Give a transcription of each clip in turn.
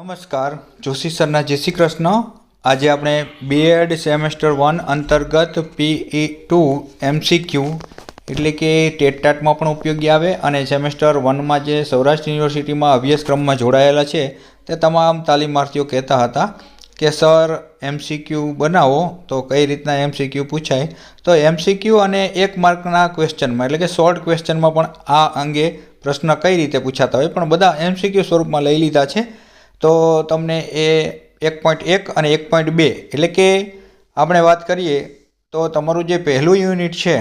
નમસ્કાર, જોશી સરના જય શ્રી કૃષ્ણ। આજે આપણે બીએડ સેમેસ્ટર 1 અંતર્ગત PE2 MCQ એટલે કે ટેટટાટમાં પણ ઉપયોગી આવે અને સેમેસ્ટર 1માં જે સૌરાષ્ટ્ર યુનિવર્સિટીમાં અભ્યાસક્રમમાં જોડાયેલા છે તે તમામ તાલીમાર્થીઓ કહેતા હતા કે સર MCQ બનાવો તો કઈ રીતના MCQ પૂછાય। તો MCQ અને 1 માર્કના ક્વેશ્ચનમાં એટલે કે શોર્ટ ક્વેશ્ચનમાં પણ આ અંગે પ્રશ્ન કઈ રીતે પૂછાતા હોય પણ બધા MCQ સ્વરૂપમાં લઈ લીધા છે। તો તમને એ 1.1 અને 1.2 એટલે કે આપણે વાત કરીએ તો તમારું જે પહેલું યુનિટ છે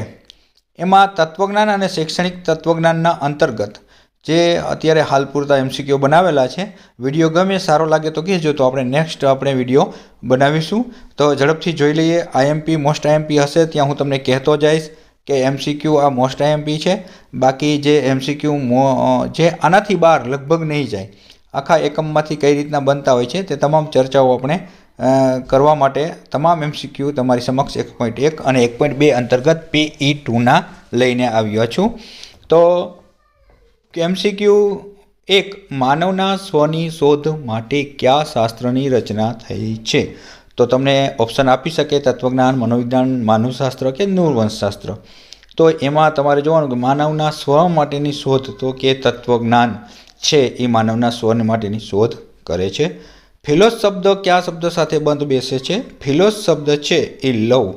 એમાં તત્વજ્ઞાન અને શૈક્ષણિક તત્વજ્ઞાનના અંતર્ગત જે અત્યારે હાલ પૂરતા MCQ બનાવેલા છે। વિડીયો ગમે સારો લાગે તો કહેજો, તો આપણે નેક્સ્ટ વિડીયો બનાવીશું। તો ઝડપથી જોઈ લઈએ। IMP મોસ્ટ IMP હશે ત્યાં હું તમને કહેતો જઈશ કે MCQ આ મોસ્ટ IMP છે। બાકી જે MCQ જે આનાથી બહાર લગભગ નહીં જાય, આખા એકમમાંથી કઈ રીતના બનતા હોય છે તે તમામ ચર્ચાઓ આપણે કરવા માટે તમામ MCQ તમારી સમક્ષ 1.1 અને 1.2 અંતર્ગત PE2ના લઈને આવ્યો છું। તો MCQ 1, માનવના સ્વની શોધ માટે કયા શાસ્ત્રની રચના થઈ છે? તો તમને ઓપ્શન આપી શકે તત્વજ્ઞાન, મનોવિજ્ઞાન, માનવશાસ્ત્ર કે નૃવંશશાસ્ત્ર। તો એમાં તમારે જોવાનું કે માનવના સ્વ માટેની શોધ તો કે તત્વજ્ઞાન છે એ માનવના સ્વ માટેની શોધ કરે છે। ફિલોસ શબ્દ કયા શબ્દ સાથે બંધ બેસે છે? ફિલોસ શબ્દ છે એ લવ,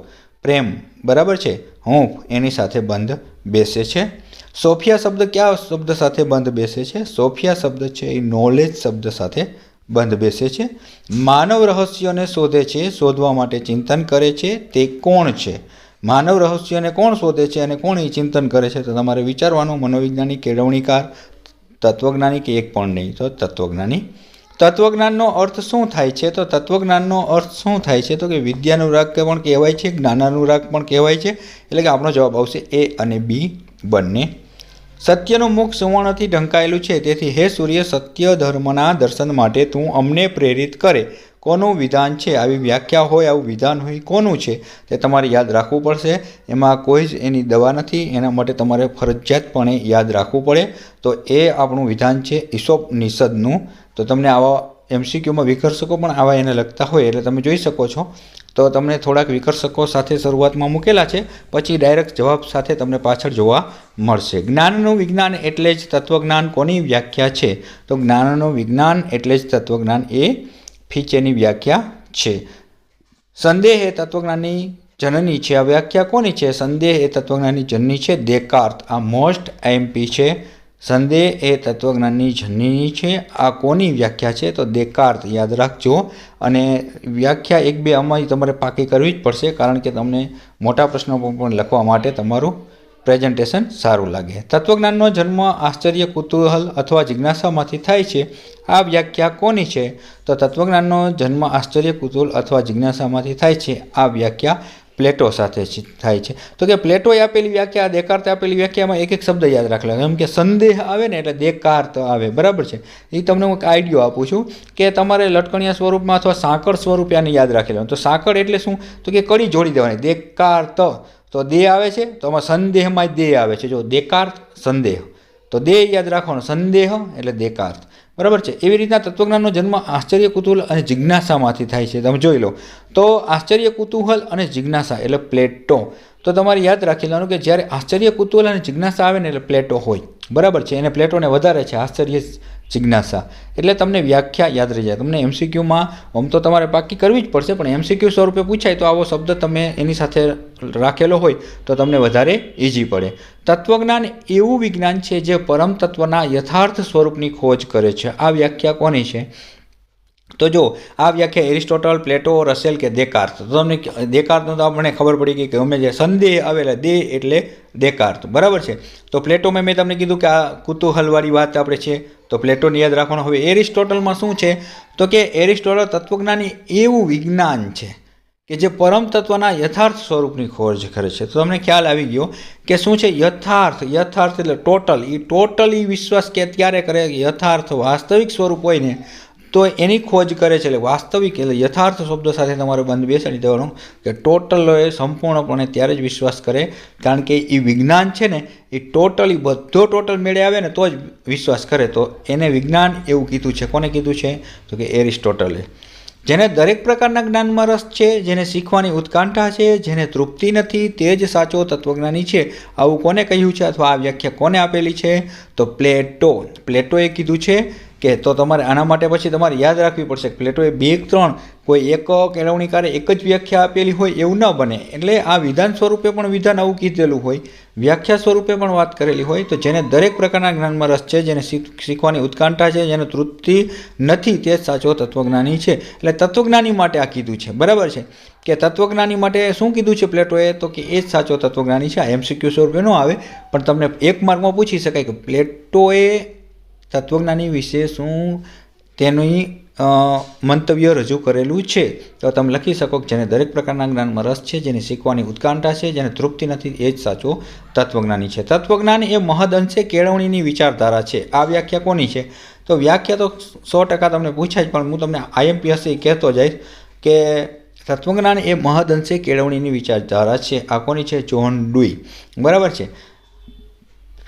પ્રેમ, બરાબર છે, હૂંફ એની સાથે બંધ બેસે છે। સોફિયા શબ્દ કયા શબ્દ સાથે બંધ બેસે છે? સોફિયા શબ્દ છે એ નોલેજ શબ્દ સાથે બંધ બેસે છે। માનવ રહસ્યોને શોધે છે, શોધવા માટે ચિંતન કરે છે, તે કોણ છે? માનવ રહસ્યોને કોણ શોધે છે અને કોણ એ ચિંતન કરે છે? તો તમારે વિચારવાનું, મનોવૈજ્ઞાનિક, કેળવણીકાર, તત્વજ્ઞાની કે એક પણ નહીં, તો તત્વજ્ઞાની। તત્વજ્ઞાનનો અર્થ શું થાય છે? તો તત્વજ્ઞાનનો અર્થ શું થાય છે? તો કે વિદ્યાનુરાગ પણ કહેવાય છે, જ્ઞાનાનુરાગ પણ કહેવાય છે। એટલે કે આપણો જવાબ આવશે A અને B બંને। સત્યનું મુખ સુવર્ણથી ઢંકાયેલું છે, તેથી હે સૂર્ય, સત્ય ધર્મના દર્શન માટે તું અમને પ્રેરિત કરે। કોનું વિધાન છે? આવી વ્યાખ્યા હોય, આવું વિધાન હોય, કોનું છે તે તમારે યાદ રાખવું પડશે। એમાં કોઈ જ એની દવા નથી, એના માટે તમારે ફરજિયાતપણે યાદ રાખવું પડે। તો એ આપણું વિધાન છે ઈસોપનિષદનું। તો તમને આવા MCQમાં વિકર્ષકો પણ આવા એને લગતા હોય એટલે તમે જોઈ શકો છો। તો તમને થોડાક વિકર્ષકો સાથે શરૂઆતમાં મૂકેલા છે, પછી ડાયરેક્ટ જવાબ સાથે તમને પાછળ જોવા મળશે। જ્ઞાનનું વિજ્ઞાન એટલે જ તત્વજ્ઞાન કોની વ્યાખ્યા છે? તો જ્ઞાનનું વિજ્ઞાન એટલે જ તત્વજ્ઞાન એ ફીચેની વ્યાખ્યા છે। સંદેહ એ તત્વજ્ઞાનની જનની છે, આ વ્યાખ્યા કોની છે? સંદેહ એ તત્વજ્ઞાનની જનની છે, દેકાર્ત। આ મોસ્ટ IMP છે। સંદેહ એ તત્વજ્ઞાનની જનની છે, આ કોની વ્યાખ્યા છે? તો દેકાર્ત, યાદ રાખજો। અને વ્યાખ્યા 1-2 આમાં તમારે પાકી કરવી જ પડશે, કારણ કે તમને મોટા પ્રશ્નો પણ લખવા માટે તમારું પ્રેઝન્ટેશન સારું લાગે। તત્વજ્ઞાનનો જન્મ આશ્ચર્ય, કુતૂહલ અથવા જિજ્ઞાસામાંથી થાય છે, આ વ્યાખ્યા કોની છે? તો તત્વજ્ઞાનનો જન્મ આશ્ચર્ય, કુતૂહલ અથવા જિજ્ઞાસામાંથી થાય છે, આ વ્યાખ્યા પ્લેટો સાથે થાય છે। તો કે પ્લેટોએ આપેલી વ્યાખ્યા, દેકાર્તે આપેલી વ્યાખ્યામાં એક એક શબ્દ યાદ રાખલા। એમ કે સંદેહ આવે ને એટલે દેકાર્ત આવે, બરાબર છે। એ તમને હું એક આઈડિયો આપું છું કે તમારે લટકણિયા સ્વરૂપમાં અથવા સાંકળ સ્વરૂપે આને યાદ રાખી લેવાનું। તો સાંકળ એટલે શું? તો કે કડી જોડી દેવાની, દેકાર્ત તો દે આવે છે, તો આમાં સંદેહમાં દે આવે છે। જો દેકાર્ત સંદેહ, તો દે યાદ રાખવાનો, સંદેહ એટલે દેકાર્ત, બરાબર છે। એવી રીતના તત્વજ્ઞાનનો જન્મ આશ્ચર્ય, કુતૂહલ અને જિજ્ઞાસામાંથી થાય છે, તમે જોઈ લો। તો આશ્ચર્ય, કુતૂહલ અને જિજ્ઞાસા એટલે પ્લેટો। તો તમારે યાદ રાખી લેવાનું કે જ્યારે આશ્ચર્ય, કુતૂહલ અને જિજ્ઞાસા આવે ને એટલે પ્લેટો હોય, બરાબર છે। એને પ્લેટોને વધારે છે, આશ્ચર્ય, જિજ્ઞાસા, એટલે તમને વ્યાખ્યા યાદ રહી જાય। તમને MCQમાં આમ તો તમારે પાકી કરવી જ પડશે, પણ MCQ સ્વરૂપે પૂછાય તો આવો શબ્દ તમે એની સાથે રાખેલો હોય તો તમને વધારે ઇઝી પડે। તત્વજ્ઞાન એવું વિજ્ઞાન છે જે પરમ તત્વના યથાર્થ સ્વરૂપની ખોજ કરે છે, આ વ્યાખ્યા કોની છે? તો જો આ વ્યાખ્યા એરિસ્ટોટલ, પ્લેટો, રસેલ કે દેકાર્ત। તો તમને દેકાર્તનું તો આપણને ખબર પડી ગઈ કે અમે જે સંદેહ આવેલા દે એટલે દેકાર્ત, બરાબર છે। તો પ્લેટોમાં મેં તમને કીધું કે આ કુતૂહલવાળી વાત આપણે છે, તો પ્લેટોને યાદ રાખવાનું। હવે એરિસ્ટોટલમાં શું છે? તો કે એરિસ્ટોટલ તત્વજ્ઞાની એવું વિજ્ઞાન છે કે જે પરમ તત્વના યથાર્થ સ્વરૂપની ખોજ કરે છે। તો તમને ખ્યાલ આવી ગયો કે શું છે યથાર્થ? યથાર્થ એટલે ટોટલ, એ ટોટલી વિશ્વાસ કે ત્યારે કરે યથાર્થ વાસ્તવિક સ્વરૂપ હોય ને તો એની ખોજ કરે છે. એટલે વાસ્તવિક એટલે યથાર્થ શબ્દો સાથે તમારે બંધ બેસાડી દેવાનો કે ટોટલ એ સંપૂર્ણપણે ત્યારે જ વિશ્વાસ કરે, કારણ કે એ વિજ્ઞાન છે ને એ ટોટલી બધો ટોટલ મેળે આવે ને તો જ વિશ્વાસ કરે. તો એને વિજ્ઞાન એવું કીધું છે. કોને કીધું છે? તો કે એરિસ્ટોટલે. જેને દરેક પ્રકારના જ્ઞાનમાં રસ છે, જેને શીખવાની ઉત્કંઠા છે, જેને તૃપ્તિ નથી, તે જ સાચો તત્વજ્ઞાની છે. આવું કોને કહ્યું છે અથવા આ વ્યાખ્યા કોને આપેલી છે? તો પ્લેટોએ કીધું છે. કે તો તમારે આના માટે પછી તમારે યાદ રાખવી પડશે કે પ્લેટોએ 2-3 કોઈ એક કેળવણીકારે એક જ વ્યાખ્યા આપેલી હોય એવું ન બને. એટલે આ વિધાન સ્વરૂપે પણ વિધાન આવું કીધેલું હોય, વ્યાખ્યા સ્વરૂપે પણ વાત કરેલી હોય. તો જેને દરેક પ્રકારના જ્ઞાનમાં રસ છે, જેને શીખવાની ઉત્કંઠા છે, જેને તૃપ્તિ નથી, તે જ સાચો તત્વજ્ઞાની છે. એટલે તત્વજ્ઞાની માટે આ કીધું છે. બરાબર છે કે તત્વજ્ઞાની માટે શું કીધું છે પ્લેટોએ? તો કે એ જ સાચો તત્વજ્ઞાની છે. આ MCQ સ્વરૂપે ન આવે પણ તમને 1 માર્કમાં પૂછી શકાય કે પ્લેટોએ તત્વજ્ઞાની વિશે શું તેની મંતવ્ય રજૂ કરેલું છે. તો તમે લખી શકો કે જેને દરેક પ્રકારના જ્ઞાનમાં રસ છે, જેને શીખવાની ઉત્કંઠા છે, જેને તૃપ્તિ નથી, એ જ સાચો તત્વજ્ઞાની છે. તત્વજ્ઞાન એ મહદઅંશે કેળવણીની વિચારધારા છે. આ વ્યાખ્યા કોની છે? તો વ્યાખ્યા તો 100% તમને પૂછાય જ, પણ હું તમને IMPSC કહેતો જઈશ કે તત્વજ્ઞાન એ મહદઅંશે કેળવણીની વિચારધારા છે. આ કોની છે? જ્હોન ડુઈ. બરાબર છે.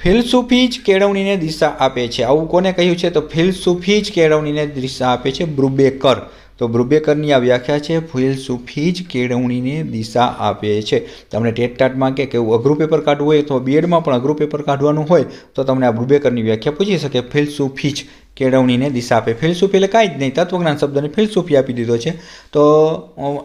ફિલસૂફી જ કેળવણીને દિશા આપે છે. આવું કોને કહ્યું છે? તો ફિલસૂફી જ કેળવણીને દિશા આપે છે, બ્રુબેકર. તો બ્રુબેકરની આ વ્યાખ્યા છે, ફિલસૂફી જ કેળવણીને દિશા આપે છે. તમને ટેટટાટમાં કે કેવું અઘરું પેપર કાઢવું હોય તો બીએડમાં પણ અઘરું પેપર કાઢવાનું હોય તો તમને આ બ્રુબેકરની વ્યાખ્યા પૂછી શકે. ફિલસૂફી જ કેળવણીને દિશા આપે. ફિલસૂફી એટલે કાંઈ જ નહીં, તત્વજ્ઞાન શબ્દને ફિલસૂફી આપી દીધો છે. તો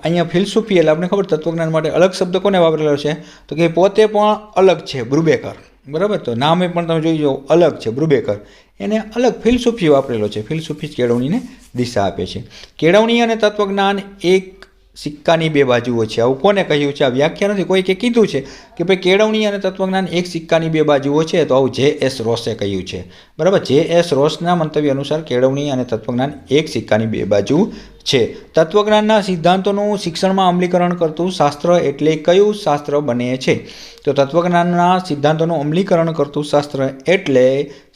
અહીંયા ફિલસૂફી એટલે આપણે ખબર તત્વજ્ઞાન માટે અલગ શબ્દ કોને વાપરેલો છે? તો કે પોતે પણ અલગ છે, બ્રુબેકર. બરાબર. તો નામે પણ તમે જોઈ જાઓ, અલગ છે, બ્રુબેકર. એને અલગ ફિલસૂફી વાપરેલો છે. ફિલસૂફી કેળવણીને દિશા આપે છે. કેળવણી અને તત્વજ્ઞાન એક સિક્કાની 2 બાજુઓ છે. આવું કોને કહ્યું છે? આ વ્યાખ્યા નથી, કોઈકે કીધું છે કે ભાઈ કેળવણી અને તત્વજ્ઞાન એક સિક્કાની 2 બાજુઓ છે. તો આવું J.S. રોસે કહ્યું છે. બરાબર. J.S. રોસના મંતવ્ય અનુસાર કેળવણી અને તત્વજ્ઞાન એક સિક્કાની 2 બાજુ છે. તત્વજ્ઞાનના સિદ્ધાંતોનું શિક્ષણમાં અમલીકરણ કરતું શાસ્ત્ર એટલે કયું શાસ્ત્ર બને છે? તો તત્વજ્ઞાનના સિદ્ધાંતોનું અમલીકરણ કરતું શાસ્ત્ર એટલે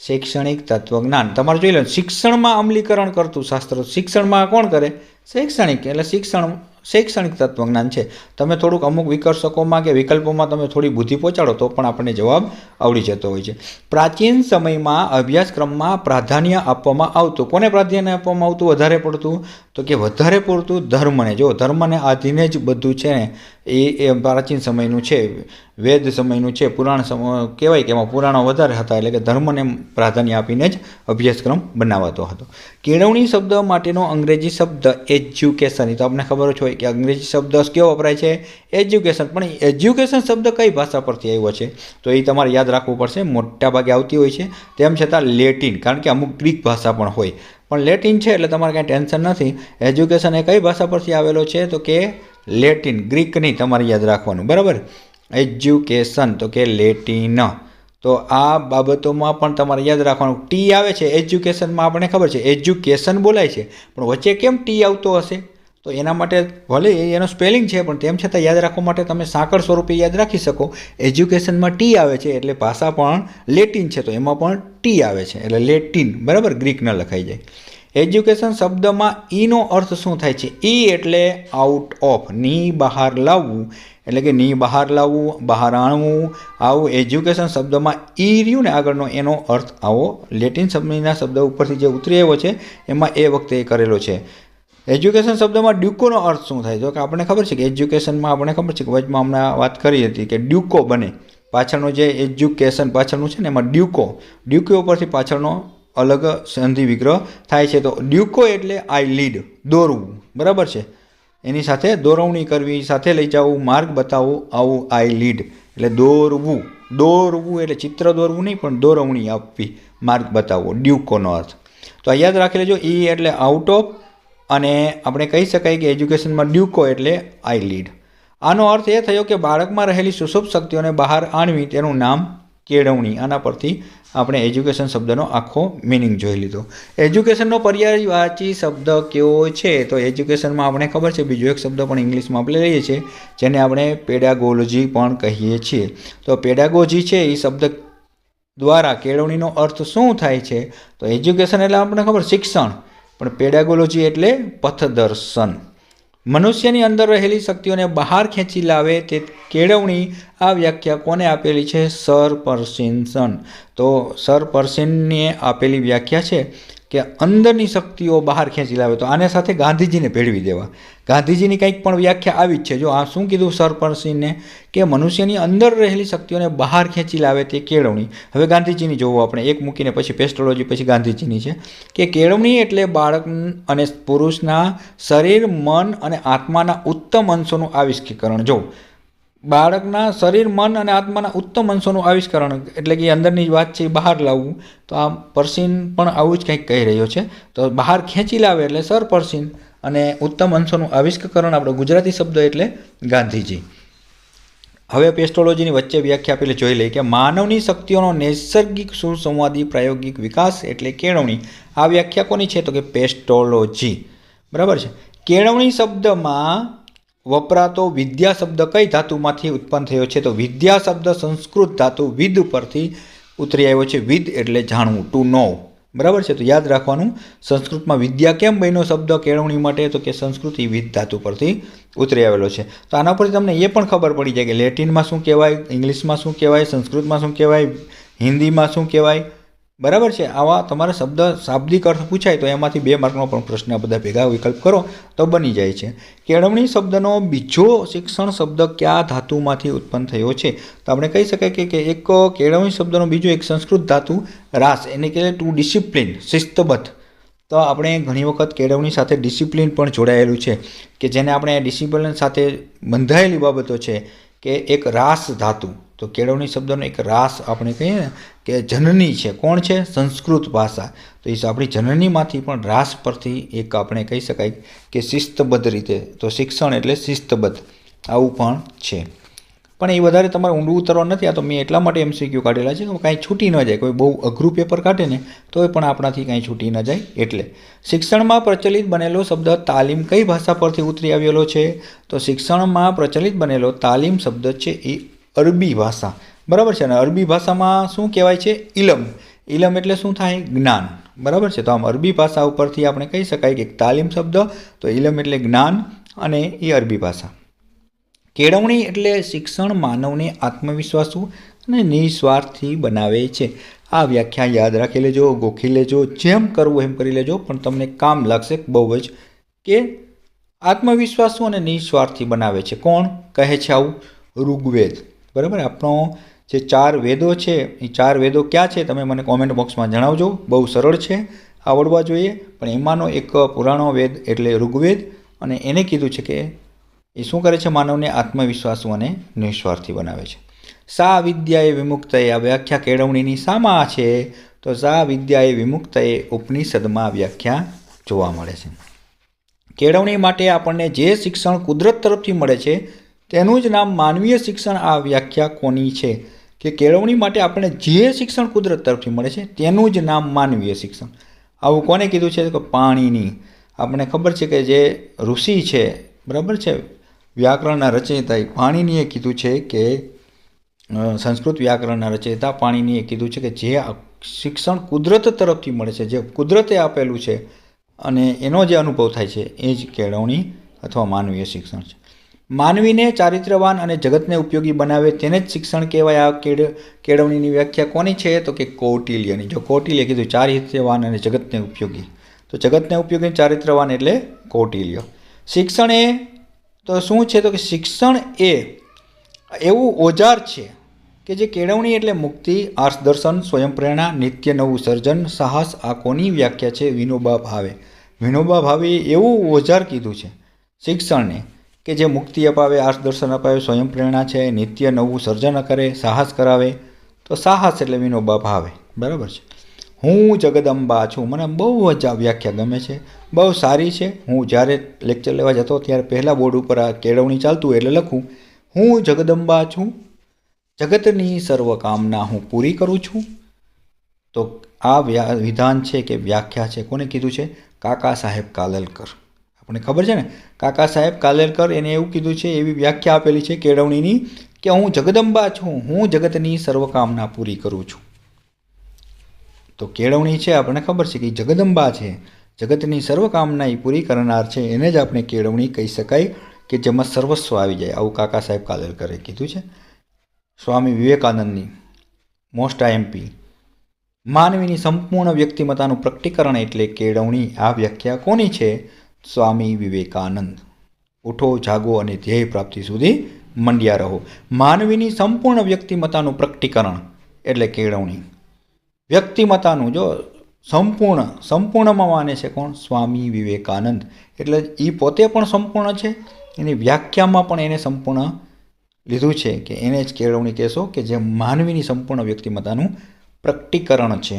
શૈક્ષણિક તત્વજ્ઞાન. તમારે જોઈ લો, શિક્ષણમાં અમલીકરણ કરતું શાસ્ત્ર. શિક્ષણમાં કોણ કરે? શૈક્ષણિક. એટલે શૈક્ષણિક તત્વજ્ઞાન છે. તમે થોડુંક અમુક વિકર્ષકોમાં કે વિકલ્પોમાં તમે થોડી બુદ્ધિ પહોંચાડો તો પણ આપણને જવાબ આવડી જતો હોય છે. પ્રાચીન સમયમાં અભ્યાસક્રમમાં પ્રાધાન્ય આપવામાં આવતું. કોને પ્રાધાન્ય આપવામાં આવતું વધારે પડતું? તો કે વધારે પડતું ધર્મને. જો ધર્મને આધીને જ બધું છે ને એ પ્રાચીન સમયનું છે, વેદ સમયનું છે, પુરાણ સમય કહેવાય કે એમાં પુરાણો વધારે હતા. એટલે કે ધર્મને પ્રાધાન્ય આપીને જ અભ્યાસક્રમ બનાવાતો હતો. કેળવણી શબ્દ માટેનો અંગ્રેજી શબ્દ એજ્યુકેશન. એ તો આપણે ખબર જ હોય કે અંગ્રેજી શબ્દ કેવો વપરાય છે? એજ્યુકેશન. પણ એજ્યુકેશન શબ્દ કઈ ભાષા પરથી આવ્યો છે? તો એ તમારે યાદ રાખવું પડશે. મોટા ભાગે આવતી હોય છે, તેમ છતાં લેટિન, કારણ કે અમુક ગ્રીક ભાષા પણ હોય, પણ લેટિન છે એટલે તમારે કાંઈ ટેન્શન નથી. એજ્યુકેશન એ કઈ ભાષા પરથી આવેલો છે? તો કે લેટિન. ગ્રીક નહીં, તમારે યાદ રાખવાનું. બરાબર. એજ્યુકેશન તો કે લેટિન. તો આ બાબતોમાં પણ તમારે યાદ રાખવાનું. ટી આવે છે એજ્યુકેશનમાં, આપણને ખબર છે એજ્યુકેશન બોલાય છે, પણ વચ્ચે કેમ ટી આવતો હશે? તો એના માટે ભલે એનો સ્પેલિંગ છે પણ તેમ છતાં યાદ રાખવા માટે તમે સાંકળ સ્વરૂપે યાદ રાખી શકો. એજ્યુકેશનમાં ટી આવે છે એટલે ભાષા પણ લેટિન છે, તો એમાં પણ ટી આવે છે એટલે લેટિન. બરાબર. ગ્રીક ન લખાઈ જાય. એજ્યુકેશન શબ્દમાં ઈનો અર્થ શું થાય છે? ઈ એટલે આઉટ ઓફ, ની બહાર લાવવું, એટલે કે ની બહાર લાવવું, બહાર આણવું. આવું એજ્યુકેશન શબ્દમાં ઈ રહ્યું ને આગળનો, એનો અર્થ આવો લેટિન શબ્દના શબ્દ ઉપરથી જે ઉતરી આવ્યો છે એમાં એ વખતે એ કરેલો છે. એજ્યુકેશન શબ્દમાં ડ્યુકોનો અર્થ શું થાય? તો કે આપણને ખબર છે કે એજ્યુકેશનમાં આપણે ખબર છે કે વચમાં હમણાં વાત કરી હતી કે ડ્યુકો બને. પાછળનું જે એજ્યુકેશન પાછળનું છે ને એમાં ડ્યુકો ઉપરથી પાછળનો અલગ સંધિ વિગ્રહ થાય છે. તો ડ્યુકો એટલે આઈ લીડ, દોરવું. બરાબર છે. એની સાથે દોરવણી કરવી, સાથે લઈ જવું, માર્ગ બતાવવું, આવું આઈ લીડ એટલે દોરવું. દોરવું એટલે ચિત્ર દોરવું નહીં, પણ દોરવણી આપવી, માર્ગ બતાવવો, ડ્યુકોનો અર્થ. તો આ યાદ રાખી લેજો. ઈ એટલે આઉટ ઓફ, અને આપણે કહી શકાય કે એજ્યુકેશનમાં ડ્યુકો એટલે આઈ લીડ. આનો અર્થ એ થયો કે બાળકમાં રહેલી સુષુપ્ત શક્તિઓને બહાર આણવી, તેનું નામ કેળવણી. આના પરથી આપણે એજ્યુકેશન શબ્દનો આખો મિનિંગ જોઈ લીધો. એજ્યુકેશનનો પર્યાયવાચી શબ્દ કેવો છે? તો એજ્યુકેશનમાં આપણે ખબર છે બીજો એક શબ્દ પણ ઇંગ્લિશમાં આપણે લઈએ છીએ, જેને આપણે પેડાગોલોજી પણ કહીએ છીએ. તો પેડાગોજી છે એ શબ્દ દ્વારા કેળવણીનો અર્થ શું થાય છે? તો એજ્યુકેશન એટલે આપણને ખબર શિક્ષણ, પણ પેડાગોલોજી એટલે પથદર્શન. મનુષ્યની અંદર રહેલી શક્તિઓને બહાર ખેંચી લાવે તે કેળવણી. આ વ્યાખ્યા કોને આપેલી છે? સર પર્સિન્સન. તો સર પર્સિનને આપેલી વ્યાખ્યા છે કે અંદરની શક્તિઓ બહાર ખેંચી લાવે. તો આને સાથે ગાંધીજીને ભેળવી દેવા. ગાંધીજીની કંઈક પણ વ્યાખ્યા આવી જ છે. જો આ શું કીધું સર પર્સિનને? કે મનુષ્યની અંદર રહેલી શક્તિઓને બહાર ખેંચી લાવે તે કેળવણી. હવે ગાંધીજીની જોવો આપણે, એક મૂકીને પછી પેસ્ટોલોજી, પછી ગાંધીજીની છે કે કેળવણી એટલે બાળક અને પુરુષના શરીર, મન અને આત્માના ઉત્તમ અંશોનું આવિષ્કરણ. જો બાળકના શરીર, મન અને આત્માના ઉત્તમ અંશોનું આવિષ્કરણ એટલે કે અંદરની વાત છે એ બહાર લાવવું. તો આ પર્સિન પણ આવું જ કંઈક કહી રહ્યો છે. તો બહાર ખેંચી લાવે એટલે સર પર્સિન, અને ઉત્તમ અંશોનું આવિષ્કરણ આપણો ગુજરાતી શબ્દ એટલે ગાંધીજી. હવે પેસ્ટોલોજીની વચ્ચે વ્યાખ્યા પેલી જોઈ લઈએ કે માનવની શક્તિઓનો નૈસર્ગિક સુસંવાદી પ્રાયોગિક વિકાસ એટલે કેળવણી. આ વ્યાખ્યા કોની છે? તો કે પેસ્ટોલોજી. બરાબર છે. કેળવણી શબ્દમાં વપરાતો વિદ્યા શબ્દ કઈ ધાતુમાંથી ઉત્પન્ન થયો છે? તો વિદ્યા શબ્દ સંસ્કૃત ધાતુ વિદ પરથી ઉતરી આવ્યો છે. વિદ એટલે જાણવું, ટુ નો. બરાબર છે. તો યાદ રાખવાનું, સંસ્કૃતમાં વિદ્યા કેમ બન્યો શબ્દ કેળવણી માટે? તો કે સંસ્કૃત વિદ ધાતુ પરથી ઉતરી આવેલો છે. તો આના પરથી તમને એ પણ ખબર પડી જાય કે લેટિનમાં શું કહેવાય, ઇંગ્લિશમાં શું કહેવાય, સંસ્કૃતમાં શું કહેવાય, હિન્દીમાં શું કહેવાય. બરાબર છે. આવા તમારા શબ્દ શાબ્દિક અર્થ પૂછાય તો એમાંથી 2 માર્કનો પણ પ્રશ્ન બધા ભેગા વિકલ્પ કરો તો બની જાય છે. કેળવણી શબ્દનો બીજો શિક્ષણ શબ્દ કયા ધાતુમાંથી ઉત્પન્ન થયો છે? તો આપણે કહી શકાય કે એક કેળવણી શબ્દનો બીજો એક સંસ્કૃત ધાતુ રાસ, એને કહેવાય ટુ ડિસિપ્લિન, શિસ્તબદ્ધ. તો આપણે ઘણી વખત કેળવણી સાથે ડિસિપ્લિન પણ જોડાયેલું છે કે જેને આપણે ડિસિપ્લિન સાથે બંધાયેલી બાબતો છે કે એક રાસ ધાતુ. તો કેળવણી શબ્દનો એક રાસ આપણે કહીએ ને કે જનની છે. કોણ છે? સંસ્કૃત ભાષા. તો એ આપણી જનનીમાંથી પણ રાસ પરથી એક આપણે કહી શકાય કે શિસ્તબદ્ધ રીતે. તો શિક્ષણ એટલે શિસ્તબદ્ધ, આવું પણ છે. પણ એ વધારે તમારે ઊંડું ઉતરવા નથી. આ તો મેં એટલા માટે MCQ કાઢેલા છે કે કાંઈ છૂટી ન જાય. કોઈ બહુ અઘરું પેપર કાઢે ને તો પણ આપણાથી કાંઈ છૂટી ન જાય એટલે. શિક્ષણમાં પ્રચલિત બનેલો શબ્દ તાલીમ કઈ ભાષા પરથી ઉતરી આવેલો છે? તો શિક્ષણમાં પ્રચલિત બનેલો તાલીમ શબ્દ છે એ અરબી ભાષા. બરાબર છે. અને અરબી ભાષામાં શું કહેવાય છે? ઇલમ. ઇલમ એટલે શું થાય? જ્ઞાન. બરાબર છે. તો આમ અરબી ભાષા ઉપરથી આપણે કહી શકાય કે તાલીમ શબ્દ, તો ઇલમ એટલે જ્ઞાન, અને એ અરબી ભાષા. કેળવણી એટલે શિક્ષણ માનવને આત્મવિશ્વાસુ અને નિસ્વાર્થી બનાવે છે. આ વ્યાખ્યા યાદ રાખી લેજો, ગોખી લેજો, જેમ કરવું એમ કરી લેજો, પણ તમને કામ લાગશે બહુ જ. કે આત્મવિશ્વાસુ અને નિસ્વાર્થી બનાવે છે. કોણ કહે છે આવું? ઋગ્વેદ. બરાબર. આપણો જે 4 વેદો છે એ 4 વેદો ક્યાં છે તમે મને કોમેન્ટ બોક્સમાં જણાવજો. બહુ સરળ છે, આવડવા જોઈએ. પણ એમાંનો એક પુરાણો વેદ એટલે ઋગ્વેદ, અને એને કીધું છે કે એ શું કરે છે? માનવને આત્મવિશ્વાસુ અને નિસ્વાર્થી બનાવે છે. સા વિદ્યાએ વિમુક્તએ. આ વ્યાખ્યા કેળવણીની શામાં છે? તો સા વિદ્યાએ વિમુક્તએ ઉપનિષદમાં વ્યાખ્યા જોવા મળે છે. કેળવણી માટે આપણને જે શિક્ષણ કુદરત તરફથી મળે છે તેનું જ નામ માનવીય શિક્ષણ. આ વ્યાખ્યા કોની છે? કે કેળવણી માટે આપણને જે શિક્ષણ કુદરત તરફથી મળે છે તેનું જ નામ માનવીય શિક્ષણ. આવું કોને કીધું છે? કે પાણીની. આપણને ખબર છે કે જે ઋષિ છે, બરાબર છે, વ્યાકરણના રચયિતા પાણીનીએ કીધું છે કે સંસ્કૃત વ્યાકરણના રચયિતા પાણીનીએ કીધું છે કે જે શિક્ષણ કુદરત તરફથી મળે છે, જે કુદરતે આપેલું છે અને એનો જે અનુભવ થાય છે એ જ કેળવણી અથવા માનવીય શિક્ષણ છે. માનવીને ચારિત્રવાન અને જગતને ઉપયોગી બનાવે તેને જ શિક્ષણ કહેવાય. આ કેળવણીની વ્યાખ્યા કોની છે? તો કે કૌટિલ્યની. જો કૌટિલ્ય કીધું ચારિત્રવાન અને જગતને ઉપયોગી, તો જગતને ઉપયોગી ચારિત્રવાન એટલે કૌટિલ્ય. શિક્ષણ એ તો શું છે? તો કે શિક્ષણ એ એવું ઓજાર છે કે જે કેળવણી એટલે મુક્તિ, આર્ષ દર્શન, સ્વયં પ્રેરણા, નિત્ય નવું સર્જન, સાહસ. આ કોની વ્યાખ્યા છે? વિનોબા ભાવે. વિનોબા ભાવે એવું ઓજાર કીધું છે શિક્ષણને કે જે મુક્તિ અપાવે, આર્ષ દર્શન અપાવે, સ્વયં પ્રેરણા છે, નિત્ય નવું સર્જન કરે, સાહસ કરાવે. તો સાહસ એટલે વિનોબા ભાવે. બરાબર છે. હું જગદંબા છું. મને બહુ જ આ વ્યાખ્યા ગમે છે, બહુ સારી છે. હું જ્યારે લેક્ચર લેવા જતો ત્યારે પહેલાં બોર્ડ ઉપર આ કેળવણી ચાલતું હોય એટલે લખું, હું જગદંબા છું, જગતની સર્વ કામના હું પૂરી કરું છું. તો આ વિધાન છે કે વ્યાખ્યા છે કોને કીધું છે? કાકા સાહેબ કાલેલકર. આપણને ખબર છે ને, કાકા સાહેબ કાલેલકર એને એવું કીધું છે, એવી વ્યાખ્યા આપેલી છે કેળવણીની કે હું જગદંબા છું, હું જગતની સર્વકામના પૂરી કરું છું. તો કેળવણી છે આપણને ખબર છે કે જગદંબા છે, જગતની સર્વ કામના પૂરી કરનાર છે એને જ આપણે કેળવણી કહી શકાય કે જેમાં સર્વસ્વ આવી જાય. આવું કાકા સાહેબ કાલેલકરે કીધું છે. સ્વામી વિવેકાનંદની મોસ્ટ આઈએમપી માનવીની સંપૂર્ણ વ્યક્તિમત્તાનું પ્રકટીકરણ એટલે કેળવણી. આ વ્યાખ્યા કોની છે? સ્વામી વિવેકાનંદ. ઉઠો, જાગો અને ધ્યેય પ્રાપ્તિ સુધી મંડ્યા રહો. માનવીની સંપૂર્ણ વ્યક્તિમત્તાનું પ્રકટીકરણ એટલે કેળવણી. વ્યક્તિમત્તાનું જો સંપૂર્ણમાં માને છે કોણ? સ્વામી વિવેકાનંદ. એટલે એ પોતે પણ સંપૂર્ણ છે, એની વ્યાખ્યામાં પણ એને સંપૂર્ણ લીધું છે કે એને જ કેળવણી કહેશો કે જે માનવીની સંપૂર્ણ વ્યક્તિમત્તાનું પ્રકટીકરણ છે.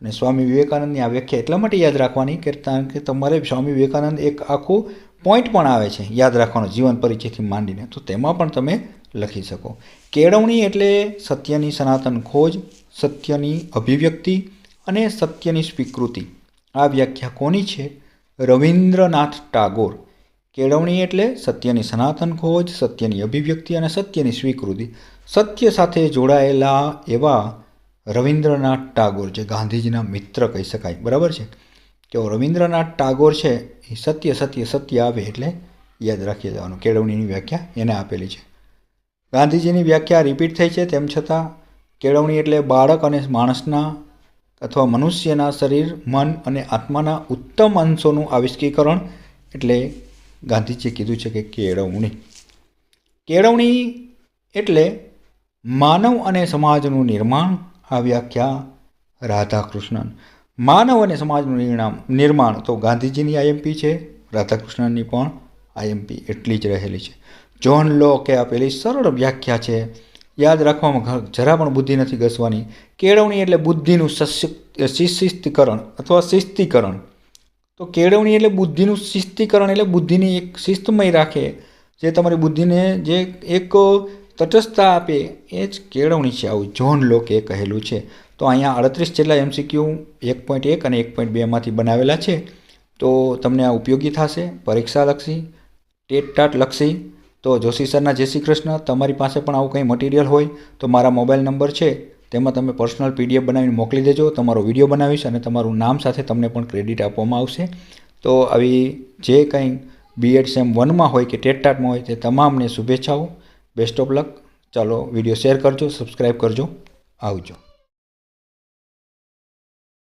અને સ્વામી વિવેકાનંદની આ વ્યાખ્યા એટલા માટે યાદ રાખવાની કારણ કે તમારે સ્વામી વિવેકાનંદ એક આખું પોઈન્ટ પણ આવે છે યાદ રાખવાનો જીવન પરિચયથી માંડીને, તો તેમાં પણ તમે લખી શકો. કેળવણી એટલે સત્યની સનાતન ખોજ, સત્યની અભિવ્યક્તિ અને સત્યની સ્વીકૃતિ. આ વ્યાખ્યા કોની છે? રવિન્દ્રનાથ ટાગોર. કેળવણી એટલે સત્યની સનાતન ખોજ, સત્યની અભિવ્યક્તિ અને સત્યની સ્વીકૃતિ. સત્ય સાથે જોડાયેલા એવા રવિન્દ્રનાથ ટાગોર, જે ગાંધીજીના મિત્ર કહી શકાય. બરાબર છે કે રવિન્દ્રનાથ ટાગોર છે એ સત્ય સત્ય સત્ય આવે એટલે યાદ રાખી જવાનું. કેળવણીની વ્યાખ્યા એને આપેલી છે. ગાંધીજીની વ્યાખ્યા રિપીટ થઈ છે, તેમ છતાં કેળવણી એટલે બાળક અને માણસના અથવા મનુષ્યના શરીર, મન અને આત્માના ઉત્તમ અંશોનું આવિષ્કીકરણ એટલે ગાંધીજીએ કીધું છે કે કેળવણી. કેળવણી એટલે માનવ અને સમાજનું નિર્માણ. આ વ્યાખ્યા રાધાકૃષ્ણન. માનવ અને સમાજનું નિર્માણ તો ગાંધીજીની આઈએમપી છે, રાધાકૃષ્ણનની પણ આઈએમપી એટલી જ રહેલી છે. જ્હોન લોકે આપેલી સરળ વ્યાખ્યા છે, યાદ રાખવામાં જરા પણ બુદ્ધિ નથી ઘસવાની. કેળવણી એટલે બુદ્ધિનું શિસ્તીકરણ અથવા શિસ્તીકરણ. તો કેળવણી એટલે બુદ્ધિનું શિસ્તીકરણ એટલે બુદ્ધિની એક શિસ્તમય રાખે, જે તમારી બુદ્ધિને જે એક તટસ્થતા આપે એ જ કેળવણી છે. આવું જ્હોન લોકે કહેલું છે. તો અહીંયા 38 જેટલા MCQ 1.1 અને 1.2માંથી બનાવેલા છે. તો તમને આ ઉપયોગી થશે પરીક્ષાલક્ષી, ટેટ લક્ષી. તો જોશી સરના જય શ્રી કૃષ્ણ. તમારી પાસે પણ આવું કંઈ મટીરિયલ હોય તો મારા મોબાઈલ નંબર છે તેમાં તમે પર્સનલ PDF બનાવીને મોકલી દેજો. તમારો વિડીયો બનાવીશ અને તમારું નામ સાથે તમને પણ ક્રેડિટ આપવામાં આવશે. તો આવી જે કંઈ B.Ed સેમ 1માં હોય કે ટેટમાં હોય તે તમામને શુભેચ્છાઓ. Best of luck. ચાલો વિડીયો શેર કરજો, સબસ્ક્રાઈબ કરજો. આવજો.